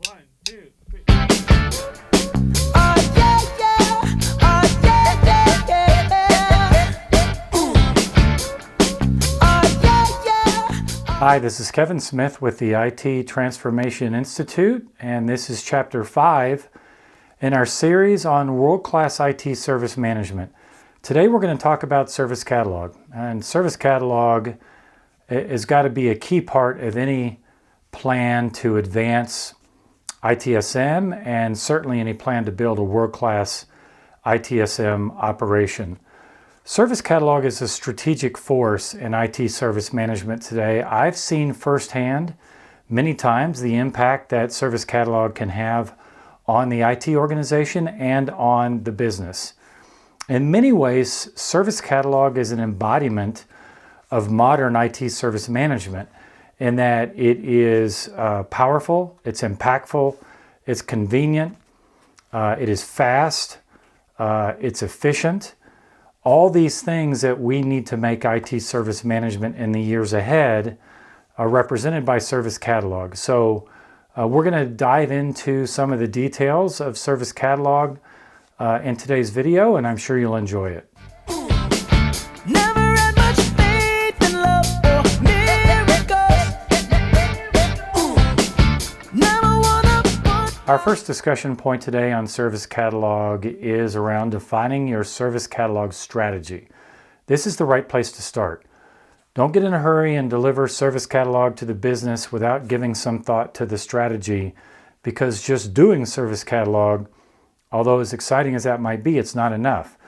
1, 2, 3. Hi, this is Kevin Smith with the IT Transformation Institute, and this is Chapter 5 in our series on World-Class IT Service Management. Today we're going to talk about Service Catalog, and Service Catalog has got to be a key part of any plan to advance ITSM and certainly any plan to build a world-class ITSM operation. Service Catalog is a strategic force in IT service management today. I've seen firsthand many times the impact that Service Catalog can have on the IT organization and on the business. In many ways, Service Catalog is an embodiment of modern IT service management in that it is powerful, it's impactful, it's convenient, it is fast, it's efficient. All these things that we need to make IT service management in the years ahead are represented by Service Catalog. So we're going to dive into some of the details of Service Catalog in today's video, and I'm sure you'll enjoy it. Our first discussion point today on Service Catalog is around defining your Service Catalog strategy. This is the right place to start. Don't get in a hurry and deliver Service Catalog to the business without giving some thought to the strategy, because just doing Service Catalog, although as exciting as that might be, it's not enough.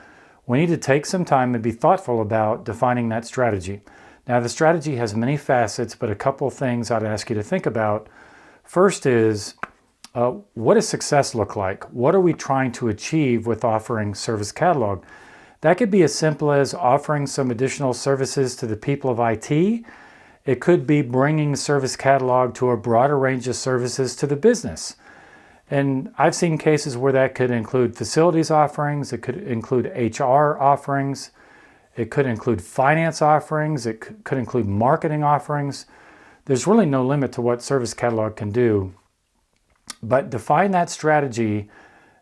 We need to take some time and be thoughtful about defining that strategy. Now, the strategy has many facets, but a couple of things I'd ask you to think about. First is, what does success look like? What are we trying to achieve with offering Service Catalog? That could be as simple as offering some additional services to the people of IT. It could be bringing Service Catalog to a broader range of services to the business. And I've seen cases where that could include facilities offerings, it could include HR offerings, it could include finance offerings, it could include marketing offerings. There's really no limit to what Service Catalog can do. But define that strategy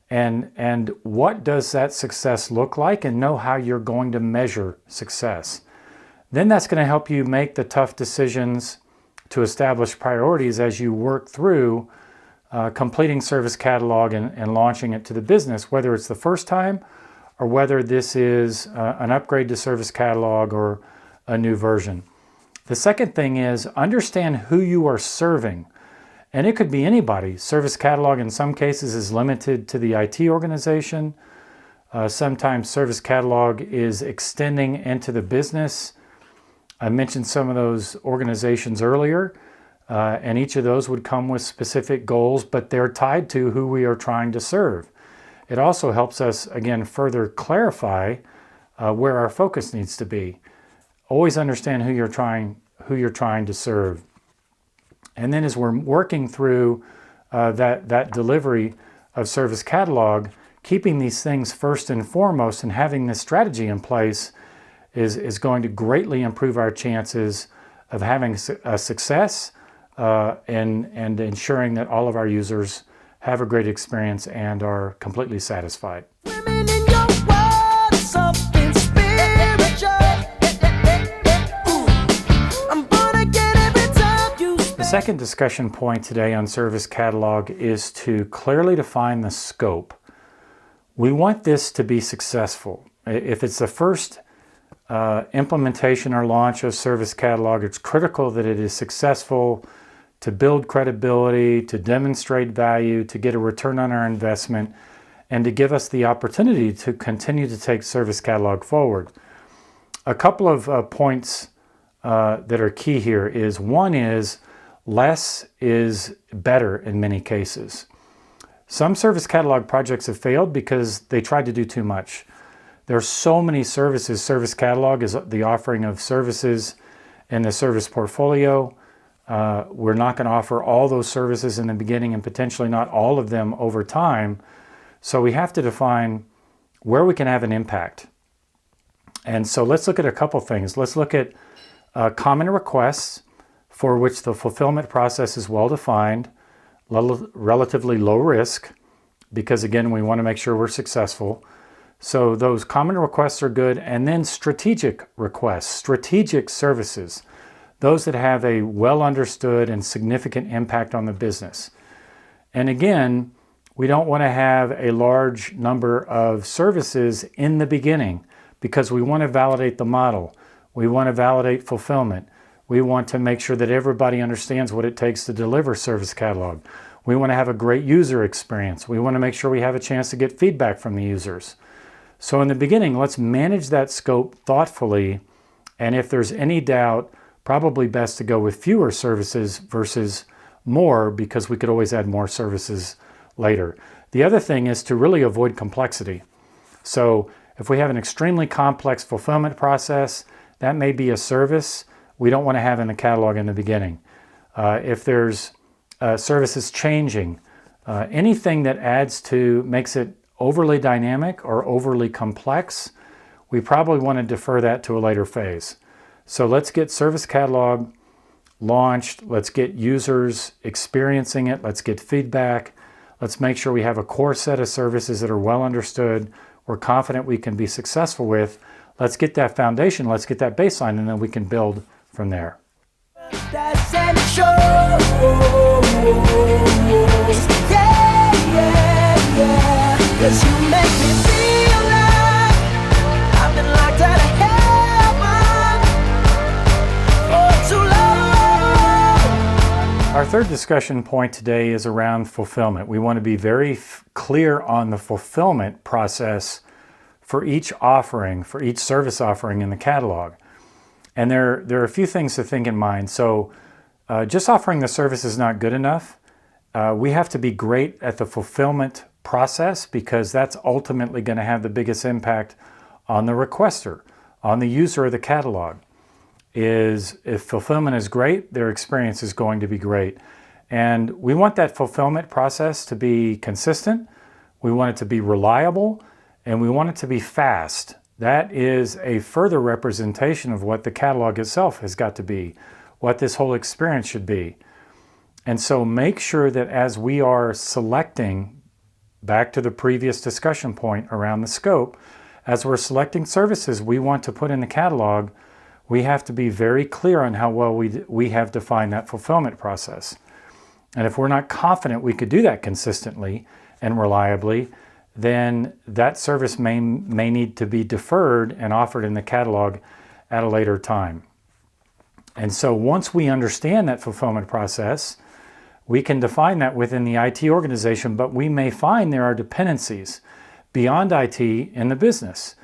and what does that success look like, and know how you're going to measure success. Then that's going to help you make the tough decisions to establish priorities as you work through completing Service Catalog and launching it to the business, whether it's the first time or whether this is an upgrade to Service Catalog or a new version. The second thing is understand who you are serving. And it could be anybody. Service Catalog in some cases is limited to the IT organization. Sometimes Service Catalog is extending into the business. I mentioned some of those organizations earlier, and each of those would come with specific goals, but they're tied to who we are trying to serve. It also helps us, again, further clarify where our focus needs to be. Always understand who you're trying to serve. And then as we're working through that delivery of Service Catalog, keeping these things first and foremost and having this strategy in place is going to greatly improve our chances of having a success and ensuring that all of our users have a great experience and are completely satisfied. The second discussion point today on Service Catalog is to clearly define the scope. We want this to be successful. If it's the first implementation or launch of Service Catalog, it's critical that it is successful to build credibility, to demonstrate value, to get a return on our investment, and to give us the opportunity to continue to take Service Catalog forward. A couple of points that are key here is, one is, less is better in many cases. Some Service Catalog projects have failed because they tried to do too much. There are so many services. Service Catalog is the offering of services in the service portfolio. We're not going to offer all those services in the beginning and potentially not all of them over time. So we have to define where we can have an impact. And so let's look at a couple things. Let's look at common requests for which the fulfillment process is well defined. relatively low risk, because again, we want to make sure we're successful. So those common requests are good. And then strategic requests, strategic services, those that have a well understood and significant impact on the business. And again, we don't want to have a large number of services in the beginning, because we want to validate the model. We want to validate fulfillment. We want to make sure that everybody understands what it takes to deliver Service Catalog. We want to have a great user experience. We want to make sure we have a chance to get feedback from the users. So in the beginning, let's manage that scope thoughtfully. And if there's any doubt, probably best to go with fewer services versus more, because we could always add more services later. The other thing is to really avoid complexity. So if we have an extremely complex fulfillment process, that may be a service we don't want to have in the catalog in the beginning. If there's services changing, anything that makes it overly dynamic or overly complex, we probably want to defer that to a later phase. So let's get Service Catalog launched. Let's get users experiencing it. Let's get feedback. Let's make sure we have a core set of services that are well understood, we're confident we can be successful with. Let's get that foundation, let's get that baseline, and then we can build from there. Our third discussion point today is around fulfillment. We want to be very clear on the fulfillment process for each offering, for each service offering in the catalog. And there are a few things to think in mind. So just offering the service is not good enough. We have to be great at the fulfillment process, because that's ultimately going to have the biggest impact on the requester, on the user of the catalog. If fulfillment is great, their experience is going to be great. And we want that fulfillment process to be consistent. We want it to be reliable, and we want it to be fast. That is a further representation of what the catalog itself has got to be, what this whole experience should be. And so make sure that as we are selecting, back to the previous discussion point around the scope, as we're selecting services we want to put in the catalog, we have to be very clear on how well we have defined that fulfillment process. And if we're not confident we could do that consistently and reliably, then that service may need to be deferred and offered in the catalog at a later time. And so once we understand that fulfillment process, we can define that within the IT organization, but we may find there are dependencies beyond IT in the business.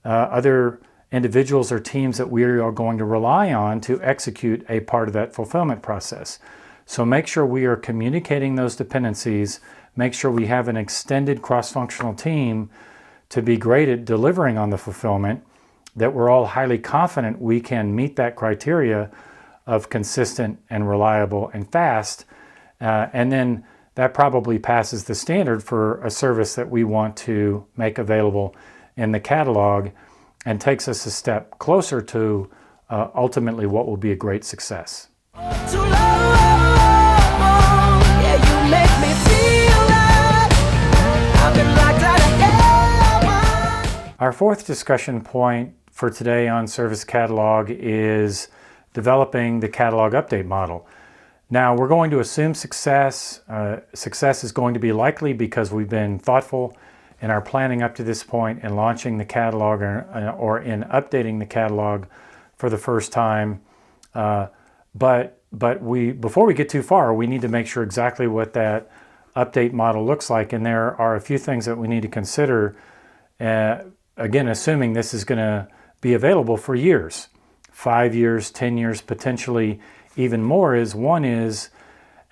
Other individuals or teams that we are going to rely on to execute a part of that fulfillment process. So make sure we are communicating those dependencies, make sure we have an extended cross-functional team to be great at delivering on the fulfillment, that we're all highly confident we can meet that criteria of consistent and reliable and fast. And then that probably passes the standard for a service that we want to make available in the catalog, and takes us a step closer to ultimately what will be a great success. Our fourth discussion point for today on Service Catalog is developing the catalog update model. Now, we're going to assume success. Success is going to be likely because we've been thoughtful in our planning up to this point in launching the catalog or in updating the catalog for the first time. But before we get too far, we need to make sure exactly what that update model looks like. And there are a few things that we need to consider, again, assuming this is going to be available for years, 5 years, 10 years, potentially even more. One is,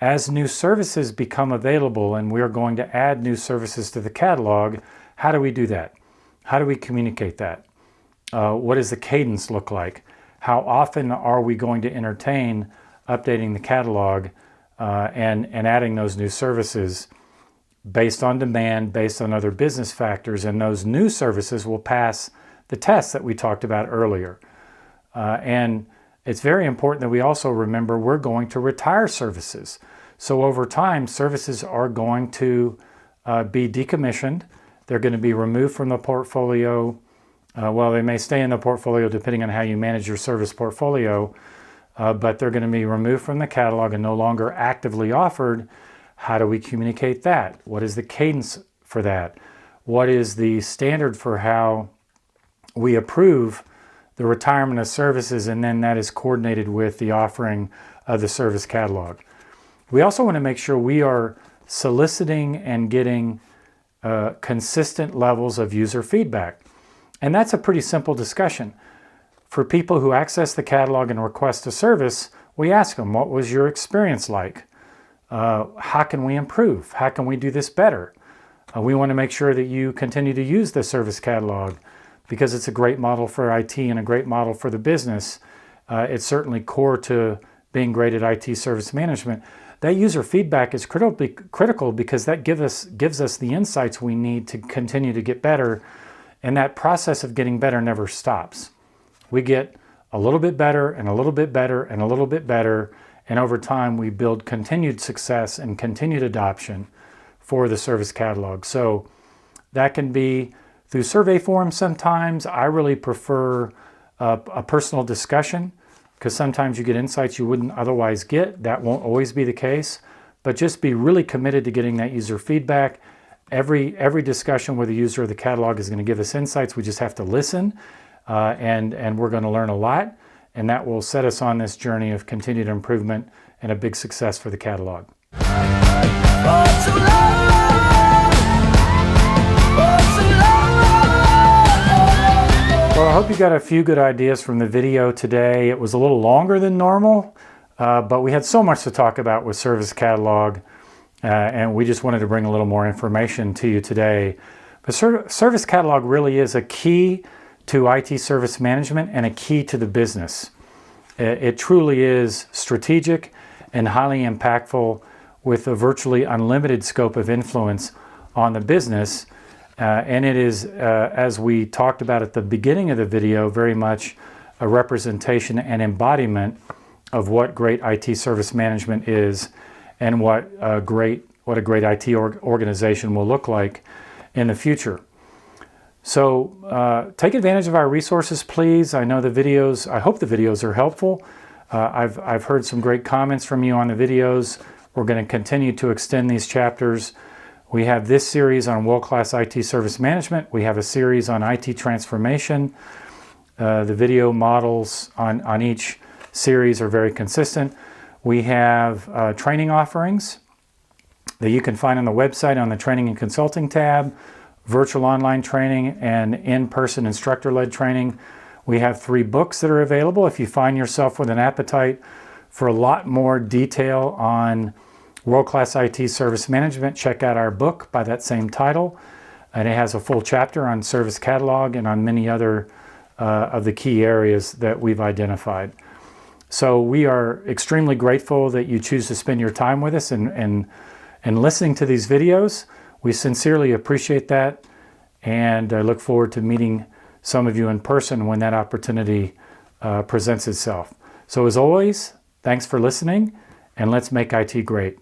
as new services become available and we're going to add new services to the catalog, how do we do that? How do we communicate that? What does the cadence look like? How often are we going to entertain updating the catalog and adding those new services based on demand, based on other business factors, and those new services will pass the tests that we talked about earlier. And it's very important that we also remember we're going to retire services. So over time, services are going to be decommissioned. They're going to be removed from the portfolio. Well, they may stay in the portfolio depending on how you manage your service portfolio, but they're going to be removed from the catalog and no longer actively offered. How do we communicate that? What is the cadence for that? What is the standard for how we approve the retirement of services, and then that is coordinated with the offering of the service catalog? We also want to make sure we are soliciting and getting consistent levels of user feedback. And that's a pretty simple discussion. For people who access the catalog and request a service, we ask them, what was your experience like? How can we improve? How can we do this better? We want to make sure that you continue to use the service catalog because it's a great model for IT and a great model for the business. It's certainly core to being great at IT service management. That user feedback is critical because that gives us the insights we need to continue to get better, and that process of getting better never stops. We get a little bit better and a little bit better and a little bit better, and over time we build continued success and continued adoption for the service catalog. So that can be through survey forums sometimes. I really prefer a personal discussion because sometimes you get insights you wouldn't otherwise get. That won't always be the case, but just be really committed to getting that user feedback. Every discussion with the user of the catalog is going to give us insights. We just have to listen, and we're going to learn a lot, and that will set us on this journey of continued improvement and a big success for the catalog. Well, I hope you got a few good ideas from the video today. It was a little longer than normal, but we had so much to talk about with Service Catalog, and we just wanted to bring a little more information to you today. But Service Catalog really is a key to IT service management and a key to the business. It truly is strategic and highly impactful with a virtually unlimited scope of influence on the business. And it is, as we talked about at the beginning of the video, very much a representation and embodiment of what great IT service management is and what a great IT organization will look like in the future. So take advantage of our resources, please. I hope the videos are helpful. I've heard some great comments from you on the videos. We're going to continue to extend these chapters. We have this series on world-class IT service management. We have a series on IT transformation. The video models on each series are very consistent. We have training offerings that you can find on the website on the Training and Consulting tab, virtual online training, and in-person instructor-led training. We have 3 books that are available. If you find yourself with an appetite for a lot more detail on World-Class IT Service Management, check out our book by that same title. And it has a full chapter on Service Catalog and on many other of the key areas that we've identified. So we are extremely grateful that you choose to spend your time with us and listening to these videos. We sincerely appreciate that, and I look forward to meeting some of you in person when that opportunity presents itself. So as always, thanks for listening, and let's make IT great.